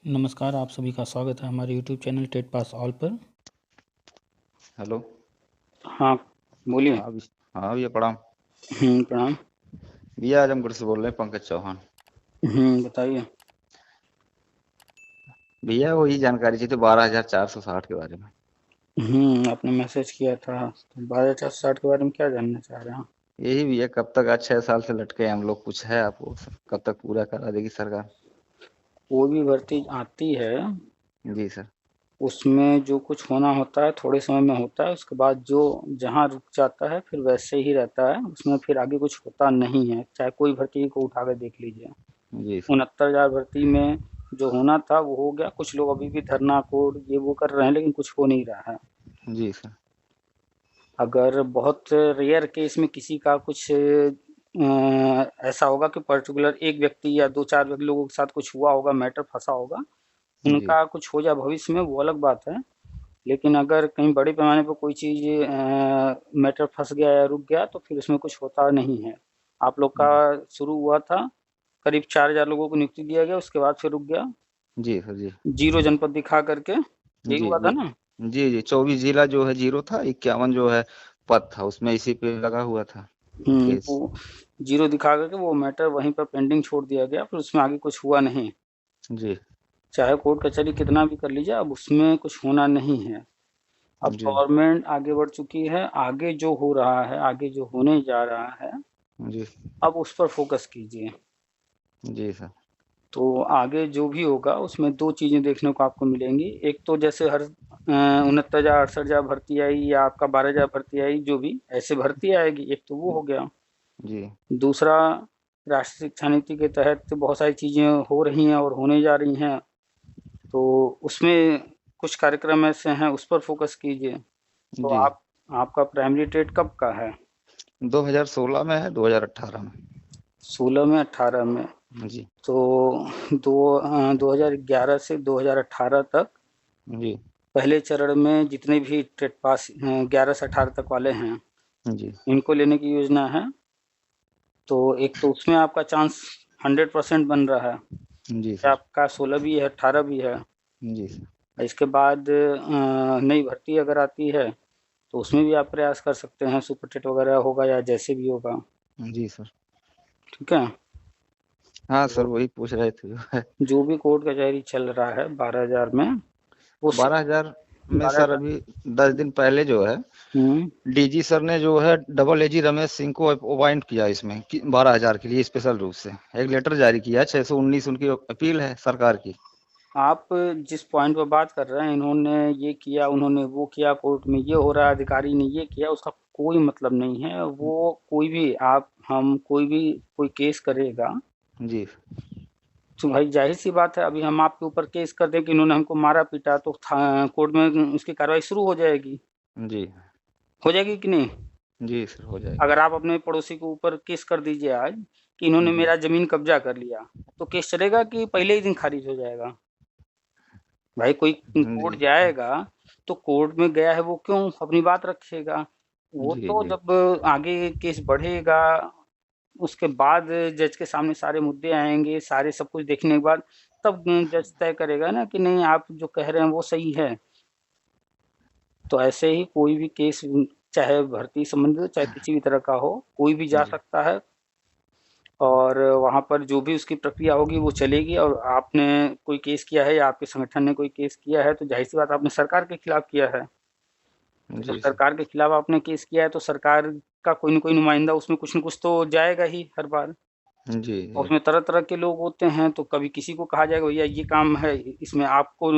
नमस्कार, आप सभी का स्वागत है हमारे YouTube channel TET pass all पर। हेलो। हाँ, बोलिए। हाँ भैया प्रणाम। प्रणाम। भैया आजमगढ़ से बोल रहे हैं, पंकज चौहान। बताइए। भैया वही जानकारी चाहिए थी 12,460 के बारे में। आपने मैसेज किया था तो 12,460 के बारे में क्या जानना चाह रहे हैं? यही भैया, कब तक आज 6 साल से लटके हैं हम लोग, कुछ है आपको सर, कब तक पूरा करा देगी सरकार? कोई भी भर्ती आती है, जी सर। उसमें जो कुछ होना होता है थोड़े समय में होता है, उसके बाद जो जहाँ रुक जाता है फिर वैसे ही रहता है, उसमें फिर आगे कुछ होता नहीं है। चाहे कोई भर्ती को उठा कर देख लीजिए। जी सर। 69,000 भर्ती में जो होना था वो हो गया। कुछ लोग अभी भी धरना कोड ये वो कर रहे हैं, लेकिन कुछ हो नहीं रहा है। जी सर। अगर बहुत रेयर केस में किसी का कुछ ऐसा होगा कि पर्टिकुलर एक व्यक्ति या 2-4 लोगों के साथ कुछ हुआ होगा, मैटर फँसा होगा, जी। उनका कुछ हो जाए भविष्य में, वो अलग बात है। लेकिन अगर कहीं बड़े पैमाने पर कोई चीज़ मैटर फँस गया या रुक गया तो फिर उसमें कुछ होता नहीं है। आप लोग का जी। शुरू हुआ था, करीब 4,000 लोगों को नियुक्ति दिया गया, उसके बाद फिर रुक गया। जी सर। जी। 0 जनपद दिखा करके, यही जी हुआ था जी। ना? जी जी, 24 जिला जो है जीरो था, 51 जो है पद था, उसमें इसी पे लगा हुआ था केस। वो 0 दिखा कर के वो मैटर वहीं पर पेंडिंग छोड़ दिया गया, फिर उसमें आगे कुछ हुआ नहीं। जी। चाहे कोर्ट कचहरी कितना भी कर लीजिए, अब उसमें कुछ होना नहीं है। अब जी। गवर्नमेंट आगे बढ़ चुकी है, आगे जो हो रहा है, आगे जो होने जा रहा है, जी। अब उस पर फ़ोकस कीजिए। जी सर। तो आगे जो भी होगा उसमें 2 चीज़ें देखने को आपको मिलेंगी। एक तो जैसे हर 69,000 68,000 भर्ती आई या आपका 12,000 भर्ती आई, जो भी ऐसे भर्ती आएगी, एक तो वो हो गया। जी। दूसरा, राष्ट्रीय शिक्षा नीति के तहत बहुत सारी चीज़ें हो रही हैं और होने जा रही हैं, तो उसमें कुछ कार्यक्रम ऐसे हैं, उस पर फ़ोकस कीजिए। तो जी। आपका प्राइमरी टेट कब का है? 2016 में है, 2018 में। 16 में, 18 में? जी। तो 2011 से 2018 तक जी। पहले चरण में जितने भी टेट पास 11 से 18 तक वाले हैं, जी। इनको लेने की योजना है। तो एक तो उसमें आपका चांस 100% बन रहा है जी कि सर। आपका 16 भी है, 18 भी है। जी सर। इसके बाद नई भर्ती अगर आती है तो उसमें भी आप प्रयास कर सकते हैं, सुपर टेट वगैरह होगा या जैसे भी होगा। जी सर। ठीक है? हाँ सर, तो वही पूछ रहे थे जो है। जो भी कोर्ट कचहरी चल रहा है 12,000 में, वो सब 12,000 में सर 12,000। अभी 10 दिन पहले जो है हुँ। डीजी सर ने जो है डबल एजी रमेश सिंह को अपॉइंट किया इसमें 12,000 के लिए स्पेशल रूप से एक लेटर जारी किया है। 619 उनकी अपील है सरकार की। आप जिस पॉइंट पर बात कर रहे हैं, इन्होंने ये किया, उन्होंने वो किया, कोर्ट में ये हो रहा है, अधिकारी ने ये किया, उसका कोई मतलब नहीं है। वो कोई भी आप हम कोई भी कोई केस करेगा, जी। तो भाई ज़ाहिर-सी बात है, अभी हम आपके ऊपर केस कर दें कि इन्होंने हमको मारा-पीटा, तो था कोर्ट में उसकी कार्रवाई शुरू हो जाएगी। जी। हो जाएगी कि नहीं? जी सर, हो जाएगी। अगर आप अपने पड़ोसी के ऊपर केस कर दीजिए आज कि इन्होंने जी। मेरा ज़मीन कब्ज़ा कर लिया, तो केस चलेगा कि पहले ही दिन खारिज हो जाएगा? भाई कोई कोर्ट जी। जाएगा, तो कोर्ट में गया है वो क्यों अपनी बात रखेगा? वो जी। तो जी। जब आगे केस बढ़ेगा, उसके बाद जज के सामने सारे मुद्दे आएँगे, सारे सब कुछ देखने के बाद तब जज तय करेगा ना कि नहीं आप जो कह रहे हैं वो सही है। तो ऐसे ही कोई भी केस चाहे भर्ती संबंधित हो, चाहे किसी भी तरह का हो, कोई भी जा जी। सकता है और वहाँ पर जो भी उसकी प्रक्रिया होगी वो चलेगी। और आपने कोई केस किया है या आपके संगठन ने कोई केस किया है, तो ज़ाहिर-सी बात आपने सरकार के खिलाफ किया है। तो जब जी सर। सरकार के खिलाफ आपने केस किया है तो सरकार का कोई न कोई नुमाइंदा उसमें कुछ न कुछ तो जाएगा ही हर बार। जी। और जी। उसमें तरह-तरह के लोग होते हैं, तो कभी किसी को कहा जाएगा भैया ये काम है, इसमें आपको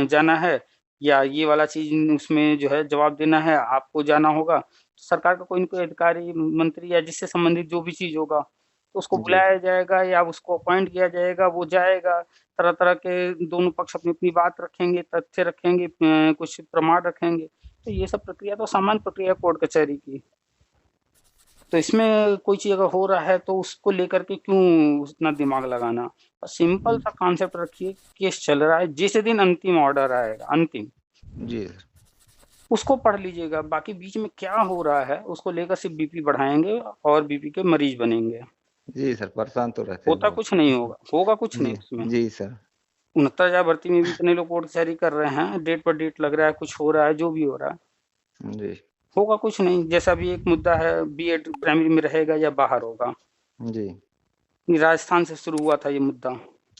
जाना है, या ये वाला चीज़ उसमें जो है जवाब देना है, आपको जाना होगा। सरकार का कोई न कोई अधिकारी, मंत्री या जिससे संबंधित जो भी चीज़ होगा, तो उसको जी। बुलाया जाएगा या उसको अपॉइंट किया जाएगा, वो जाएगा। तरह-तरह के दोनों पक्ष अपनी-अपनी बात रखेंगे, तथ्य रखेंगे, कुछ प्रमाण रखेंगे। तो ये सब प्रक्रिया तो सामान्य प्रक्रिया है कोर्ट कचहरी की। तो इसमें कोई चीज़ अगर हो रहा है तो उसको लेकर के क्यों उतना दिमाग लगाना? सिंपल सा कॉन्सेप्ट रखिए, केस चल रहा है, जिस दिन अंतिम ऑर्डर आएगा, अंतिम, जी सर। उसको पढ़ लीजिएगा। बाकी बीच में क्या हो रहा है, उसको लेकर सिर्फ़ बीपी बढ़ाएँगे और बीपी के मरीज़ बनेंगे। जी सर, परेशान तो रहते हैं होता बहुत। कुछ नहीं होगा, होगा कुछ नहीं जी। उसमें। जी सर। 69,000 भर्ती में भी इतने लोग कोर्ट कचहरी कर रहे हैं, डेट पर डेट लग रहा है, कुछ हो रहा है, जो भी हो रहा है। जी होगा कुछ नहीं, जैसा भी एक मुद्दा है, बीएड प्राइमरी में रहेगा या बाहर होगा। जी। ये राजस्थान से शुरू हुआ था ये मुद्दा।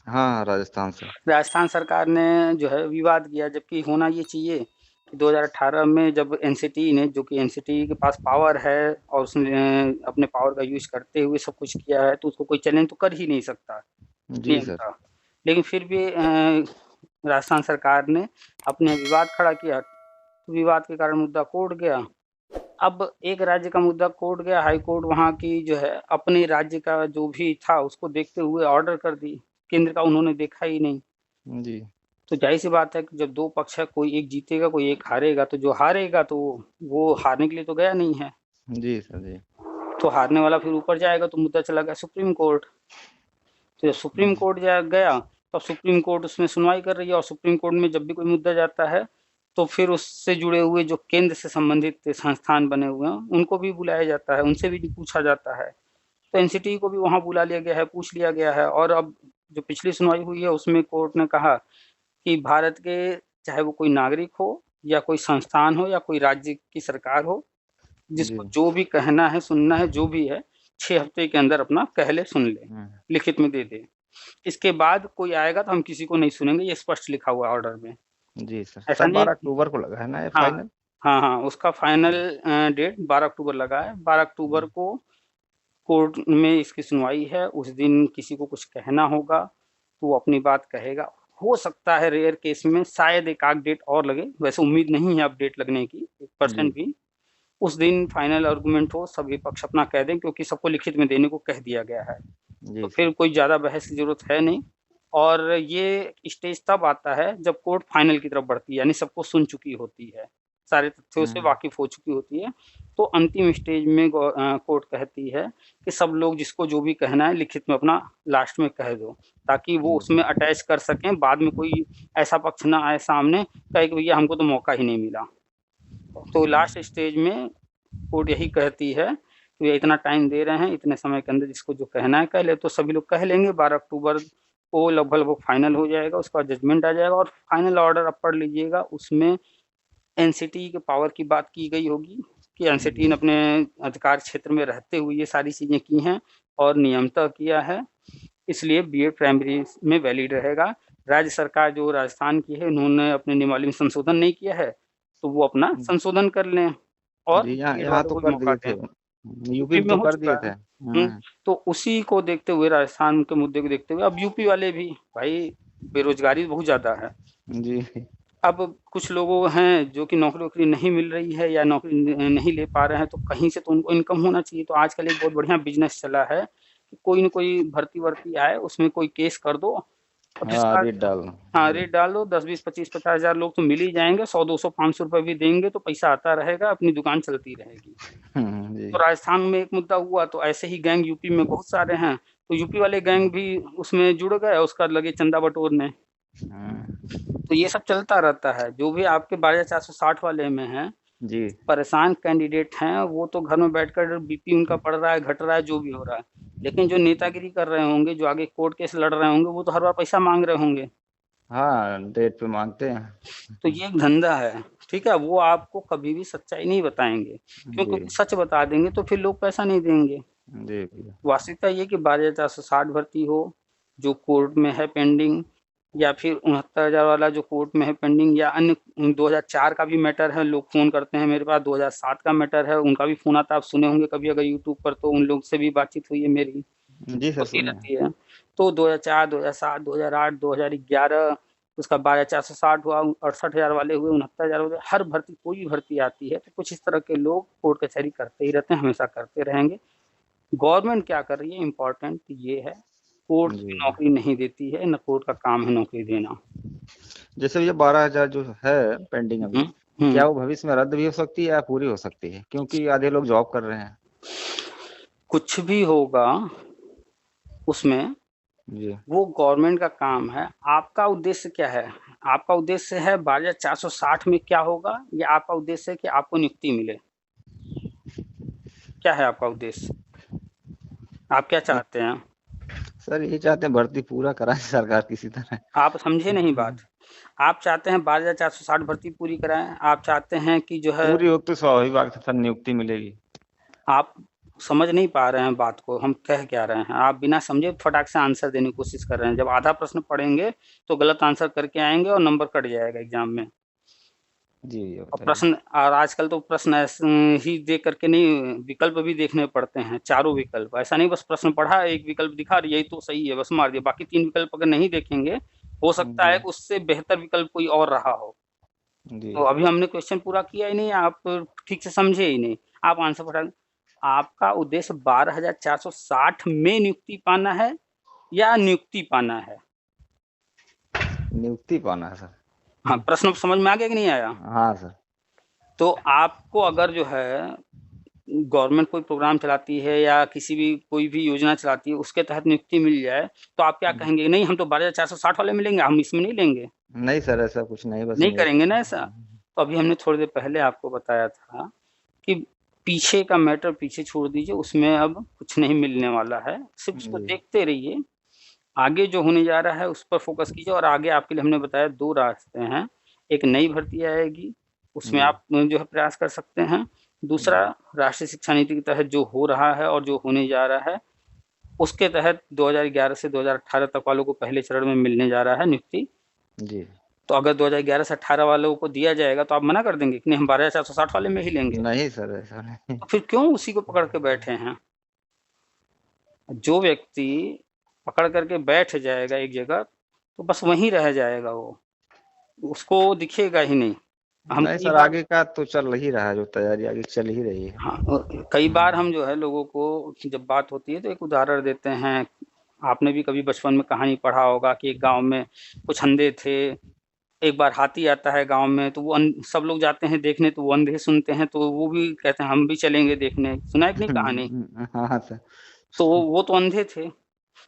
हाँ, राजस्थान से। राजस्थान सरकार ने जो है विवाद किया, जबकि होना ये चाहिए कि 2018 में जब एनसीटी ने, जो कि एनसीटी के पास पावर है और उसने अपने पावर का यूज करते हुए सब कुछ किया है, तो उसको कोई चैलेंज तो कर ही नहीं सकता जी नियम सर। था। लेकिन फिर भी राजस्थान सरकार ने अपने विवाद खड़ा किया, तो विवाद के कारण मुद्दा कोर्ट गया। अब एक राज्य का मुद्दा कोर्ट गया, हाई कोर्ट वहाँ की जो है अपने राज्य का जो भी था उसको देखते हुए ऑर्डर कर दी, केंद्र का उन्होंने देखा ही नहीं। जी तो जाहिर-सी बात है कि जब 2 पक्ष है, कोई एक जीतेगा, कोई एक हारेगा, तो जो हारेगा तो वो हारने के लिए तो गया नहीं है। जी सर। जी। तो हारने वाला फिर ऊपर जाएगा, तो मुद्दा चला गया सुप्रीम कोर्ट। तो जब सुप्रीम कोर्ट जा गया, तब सुप्रीम कोर्ट उसमें सुनवाई कर रही है, और सुप्रीम कोर्ट में जब भी कोई मुद्दा जाता है, तो फिर उससे जुड़े हुए जो केंद्र से संबंधित संस्थान बने हुए हैं, उनको भी बुलाया जाता है, उनसे भी पूछा जाता है। तो एनसीटी को भी वहाँ बुला लिया गया है, पूछ लिया गया है, और अब जो पिछली सुनवाई हुई है, उसमें कोर्ट ने कहा कि भारत के चाहे वो कोई नागरिक हो या कोई संस्थान हो या कोई राज्य की सरकार हो, जी। जिसको जो भी कहना है, सुनना है, जो भी है, 6 हफ्ते के अंदर अपना कह ले, सुन ले, हुँ। लिखित में दे दे। इसके बाद कोई आएगा तो हम किसी को नहीं सुनेंगे, ये स्पष्ट लिखा हुआ है ऑर्डर में। जी सर। ऐसा शायद नहीं 12 है। अक्टूबर को लगा है ना ये हाँ, फाइनल? हाँ, हाँ, उसका फाइनल डेट 12 अक्टूबर लगा है। 12 अक्टूबर हुँ। को कोर्ट में इसकी सुनवाई है। उस दिन किसी को कुछ कहना होगा, तो वो अपनी बात कहेगा। हो सकता है रेयर केस में शायद एक आध डेट और लगे, वैसे उम्मीद नहीं है अब डेट लगने की 1% जी। भी। उस दिन फाइनल आर्गुमेंट हो, सभी पक्ष अपना कह दें, क्योंकि सबको लिखित में देने को कह दिया गया है। तो जी फिर सर। कोई ज़्यादा बहस की ज़रूरत है नहीं, और ये स्टेज तब आता है जब कोर्ट फाइनल की तरफ बढ़ती है, यानी सबको सुन चुकी होती है, सारे तथ्यों से हुँ। वाकिफ़ हो चुकी होती है। तो अंतिम स्टेज में कोर्ट कहती है कि सब लोग जिसको जो भी कहना है लिखित में अपना लास्ट में कह दो, ताकि वो जी। उसमें अटैच कर सकें, बाद में कोई ऐसा पक्ष ना आए सामने, कहे कि भैया हमको तो मौका ही नहीं मिला। तो लास्ट स्टेज में कोर्ट यही कहती है कि ये इतना टाइम दे रहे हैं, इतने समय के अंदर जिसको जो कहना है कह ले, तो सभी लोग कह लेंगे। 12 अक्टूबर को लगभग फाइनल हो जाएगा, उसका जजमेंट आ जाएगा, और फाइनल ऑर्डर आप पढ़ लीजिएगा, उसमें एनसीटी के पावर की बात की गई होगी कि एनसीटी जी। ने अपने अधिकार क्षेत्र में रहते हुए ये सारी चीज़ें की हैं और नियमतः किया है, इसलिए बीएड प्राइमरी में वैलिड रहेगा। राज्य सरकार जो राजस्थान की है, उन्होंने अपने नियमावली में संशोधन नहीं किया है, तो वो अपना हुँ। संशोधन कर लें और जी, यहाँ बीएड यहाँ वालों तो को भी कर मौका दिए थे। दें। यूपी यूपी में में तो हो कर चुका दिए है। थे। हुँ। तो उसी को देखते हुए, राजस्थान के मुद्दे को देखते हुए, अब यूपी वाले भी, भाई बेरोज़गारी बहुत ज़्यादा है। जी। अब कुछ लोगों हैं जो कि नौकरी-वोकरी नहीं मिल रही है या नौकरी नहीं ले पा रहे हैं, तो कहीं से तो उनको इनकम होना चाहिए। तो आजकल एक बहुत बढ़िया बिज़नेस चला है कि कोई न कोई भर्ती-वर्ती आए, उसमें कोई केस कर दो, और हाँ, जिसका रेट डालना। हाँ, जी। रेट डाल दो, 10, 20, 25, 50,000 लोग तो मिल ही जाएँगे, 100, 200, ₹500 भी देंगे तो पैसा आता रहेगा, अपनी दुकान चलती रहेगी। हुँ, तो जी। राजस्थान में एक मुद्दा हुआ, तो ऐसे ही गैंग यूपी में बहुत सारे हैं, तो यूपी वाले गैंग भी उसमें जुड़ गए, उसका लगे चंदा बटोरने। हुँ। तो ये सब चलता रहता है, जो भी आपके 12,460 वाले में हैं, जी। परेशान कैंडिडेट हैं, वो तो घर में बैठकर बीपी उनका बढ़ रहा है, घट रहा है, जो भी हो रहा है। लेकिन जो नेतागिरी कर रहे होंगे, जो आगे कोर्ट केस लड़ रहे होंगे, वो तो हर बार पैसा माँग रहे होंगे। हाँ, रेट पे माँगते हैं। तो ये एक धंधा है, ठीक है? वो आपको कभी भी सच्चाई नहीं बताएँगे, क्यों? जी। क्योंकि सच बता देंगे तो फिर लोग पैसा नहीं देंगे। जी भैया। वास्तविकता ये कि 12,460 भर्ती हो, जो कोर्ट में है पेंडिंग, या फिर 69,000 वाला जो कोर्ट में है पेंडिंग, या अन्य 2004 का भी मैटर है, लोग फ़ोन करते हैं मेरे पास, 2007 का मैटर है, उनका भी फ़ोन आता है, आप सुने होंगे कभी अगर यूट्यूब पर, तो उन लोग से भी बातचीत हुई है मेरी, जी सर, होती सुने हैं। रहती है। तो 2004, 2007, 2008, 2011, उसका 12,460 हुआ, 68,000 वाले हुए, 69,000 हुए, हर भर्ती कोई भी भर्ती आती है, तो कुछ इस तरह के लोग कोर्ट कचहरी करते ही रहते हैं, हमेशा करते रहेंगे। गवर्नमेंट क्या कर रही है, इम्पोर्टेंट ये है, कोर्ट जी। भी नौकरी नहीं देती है, ना कोर्ट का काम है नौकरी देना। जैसे ये 12,000 जो है पेंडिंग अभी, हुँ, हुँ। क्या वो भविष्य में रद्द भी हो सकती है या पूरी हो सकती है? क्योंकि आधे लोग जॉब कर रहे हैं। कुछ भी होगा उसमें, जी। वो गवर्नमेंट का काम है। आपका उद्देश्य क्या है? आपका उद्देश्य है 12,460 में क्या होगा, या आपका उद्देश्य है कि आपको नियुक्ति मिले? क्या है आपका उद्देश्य? आप क्या अ, चाहते हैं? सर यही चाहते हैं भर्ती पूरा कराए सरकार किसी तरह। आप समझे नहीं बात। आप चाहते हैं 12,460 भर्ती पूरी कराएं, आप चाहते हैं कि जो है, पूरी हो तो स्वाभाविक बात है सर, नियुक्ति मिलेगी। आप समझ नहीं पा रहे हैं बात को, हम कह क्या रहे हैं। आप बिना समझे फटाक से आंसर देने की कोशिश कर रहे हैं। जब आधा प्रश्न पढ़ेंगे तो गलत आंसर करके आएंगे और नंबर कट जाएगा एग्जाम में। जी भैया और बताइए। प्रश्न, और आजकल तो प्रश्न ऐसे ही दे करके नहीं, विकल्प भी देखने पड़ते हैं, चारों विकल्प। ऐसा नहीं बस प्रश्न पढ़ा, एक विकल्प दिखा यही तो सही है बस मार दिया, बाकी 3 विकल्प अगर नहीं देखेंगे, हो सकता जी है कि उससे बेहतर विकल्प कोई और रहा हो। जी तो अभी हमने क्वेश्चन पूरा किया ही नहीं, आप ठीक से समझे ही नहीं, आप आंसर पढ़ा। आपका उद्देश्य 12,460 में नियुक्ति पाना है या नियुक्ति पाना है? नियुक्ति पाना है सर। हाँ, प्रश्न समझ में आ गया कि नहीं आया? हाँ सर। तो आपको अगर जो है गवर्नमेंट कोई प्रोग्राम चलाती है या किसी भी कोई भी योजना चलाती है, उसके तहत नियुक्ति मिल जाए, तो आप क्या कहेंगे? नहीं, हम तो 12,460 वाले में लेंगे, हम इसमें नहीं लेंगे। नहीं सर ऐसा कुछ नहीं, बस नहीं करेंगे ना ऐसा। नियुक्ति। तो अभी हमने थोड़ी देर पहले आपको बताया था कि पीछे का मैटर पीछे छोड़ दीजिए, उसमें अब कुछ नहीं मिलने वाला है, सिर्फ उसको जी देखते रहिए। आगे जो होने जा रहा है उस पर फोकस कीजिए। और आगे आपके लिए हमने बताया 2 रास्ते हैं। एक नई भर्ती आएगी, उसमें जी आप जो है प्रयास कर सकते हैं। दूसरा, जी राष्ट्रीय शिक्षा नीति के तहत जो हो रहा है और जो होने जा रहा है, उसके तहत 2011 से 2018 तक वालों को पहले चरण में मिलने जा रहा है नियुक्ति। जी। तो अगर 2011 से 18 वालों को दिया जाएगा तो आप मना कर देंगे कि नहीं, हम 12,460 वाले में ही लेंगे? नहीं सर ऐसा नहीं। तो फिर क्यों उसी को पकड़ के बैठे हैं? जो व्यक्ति पकड़ करके बैठ जाएगा एक जगह, तो बस वहीं रह जाएगा वो, उसको दिखेगा ही नहीं। हम नहीं कई सर बार, आगे का तो चल ही रहा है, जो तैयारी आगे चल ही रही है। हाँ, कई बार हम जो है लोगों को जब बात होती है तो एक उदाहरण देते हैं। आपने भी कभी बचपन में कहानी पढ़ा होगा कि एक गांव में कुछ अंधे थे। एक बार हाथी आता है गांव में, तो वो सब लोग जाते हैं देखने, तो वो अंधे सुनते हैं तो वो भी कहते हैं हम भी चलेंगे देखने। सुना है कि नहीं कहानी? हाँ सर। तो वो तो अंधे थे,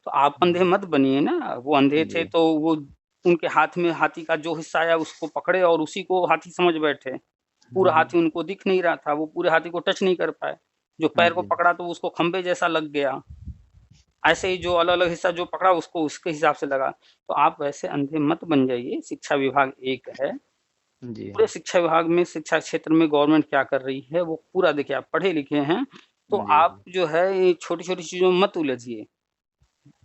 तो आप अंधे मत बनिए ना। वो अंधे थे जी तो वो उनके हाथ में हाथी का जो हिस्सा आया उसको पकड़े और उसी को हाथी समझ बैठे। पूरा हाथी उनको दिख नहीं रहा था, वो पूरे हाथी को टच नहीं कर पाए। जो पैर को जी पकड़ा तो उसको खंबे जैसा लग गया। ऐसे ही जो अलग अलग हिस्सा जो पकड़ा उसको उसके हिसाब से लगा। तो आप वैसे अंधे मत बन जाइए। शिक्षा विभाग एक है, जी पूरे शिक्षा विभाग में शिक्षा क्षेत्र में गवर्नमेंट क्या कर रही है वो पूरा देखिए। आप पढ़े लिखे हैं तो जी आप जो है ये छोटी छोटी चीजों में मत उलझिए।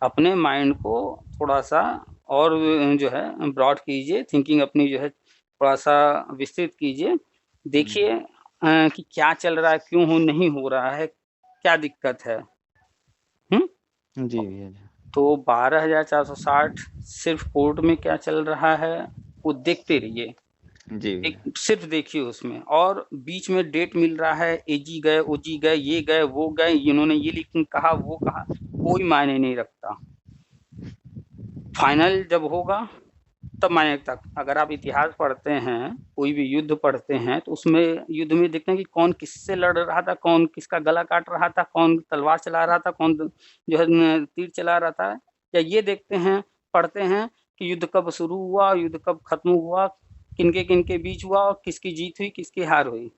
अपने माइंड को थोड़ा सा और जो है ब्रॉड कीजिए, थिंकिंग अपनी जो है थोड़ा सा विस्तृत कीजिए। देखिए कि क्या चल रहा है, क्यों हो नहीं हो रहा है, क्या दिक्कत है। हम्म। जी भैया जी। तो 12,460 सिर्फ कोर्ट में क्या चल रहा है वो देखते रहिए। जी एक भैया। सिर्फ देखिए उसमें, और बीच में डेट मिल रहा है, एजी गए, ओजी गए, ये गए, वो गए, इन्होंने ये लिख कहा, वो कहा, कोई मायने नहीं रखता। फाइनल जब होगा तब मायने रखता। अगर आप इतिहास पढ़ते हैं, कोई भी युद्ध पढ़ते हैं, तो उसमें युद्ध में देखते हैं कि कौन किससे लड़ रहा था, कौन किसका गला काट रहा था, कौन तलवार चला रहा था, कौन जो है तीर चला रहा था। या ये देखते हैं, पढ़ते हैं कि युद्ध कब शुरू हुआ, युद्ध कब खत्म हुआ, किनके किनके बीच हुआ और किसकी जीत हुई, किसकी हार हुई।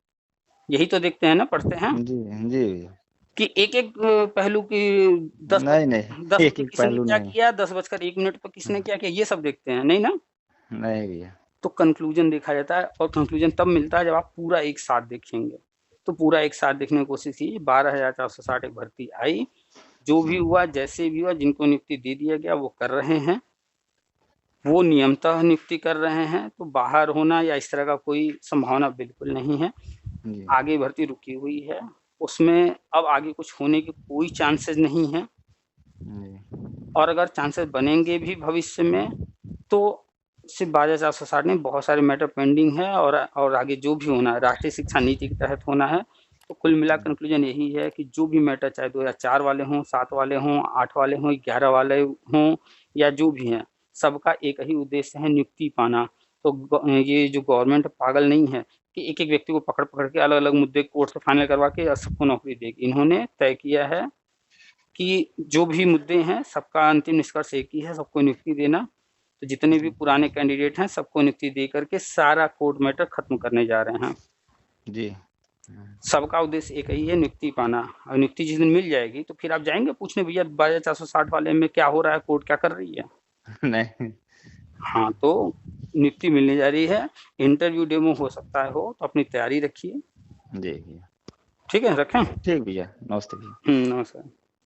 यही तो देखते हैं ना, पढ़ते हैं जी जी भैया। कि एक एक पहलू की नहीं नहीं, 10 एक बजे एक किसने पहलू क्या नहीं। किया, 10:01 पर किसने क्या किया, ये सब देखते हैं नहीं ना। नहीं भैया। तो कंक्लूजन देखा जाता है, और कंक्लूजन तब मिलता है जब आप पूरा एक साथ देखेंगे। तो पूरा एक साथ देखने की कोशिश कीजिए। 12,460 एक भर्ती आई, जो भी हुआ जैसे भी हुआ, जिनको नियुक्ति दे दिया गया वो कर रहे हैं, वो नियमतः नियुक्ति कर रहे हैं। तो बाहर होना या इस तरह का कोई संभावना बिल्कुल नहीं है। जी आगे भर्ती रुकी हुई है, उसमें अब आगे कुछ होने के कोई चांसेस नहीं है। जी और अगर चांसेस बनेंगे भी भविष्य में, तो सिर्फ 12,460 नहीं, बहुत सारे मैटर पेंडिंग है। और आगे जो भी होना है राष्ट्रीय शिक्षा नीति के तहत होना है। तो कुल मिला कंक्लूजन यही है कि जो भी मैटर, चाहे 2004 वाले हों, 7 वाले हों, 8 वाले हों, 11 वाले हों, या जो भी हैं, सबका एक ही उद्देश्य है, नियुक्ति पाना। तो ये जो गवर्नमेंट पागल नहीं है कि एक एक व्यक्ति को पकड़ पकड़ के अलग अलग मुद्दे कोर्ट से फाइनल करवा के सबको नौकरी देगी। इन्होंने तय किया है कि जो भी मुद्दे हैं सबका अंतिम निष्कर्ष एक ही है, सबको नियुक्ति देना। तो जितने भी पुराने कैंडिडेट हैं सबको नियुक्ति दे करके सारा कोर्ट मैटर खत्म करने जा रहे हैं। जी सबका उद्देश्य एक ही है, नियुक्ति पाना। और नियुक्ति जिस दिन मिल जाएगी तो फिर आप जाएंगे पूछने, भैया 12460 वाले में क्या हो रहा है, कोर्ट क्या कर रही है। नहीं। हाँ, तो नियुक्ति मिलने जा रही है, इंटरव्यू डेमो हो सकता है हो, तो अपनी तैयारी रखिए। जी भैया। ठीक है, रखें। ठीक भैया, नमस्ते भैया। नमस्कार।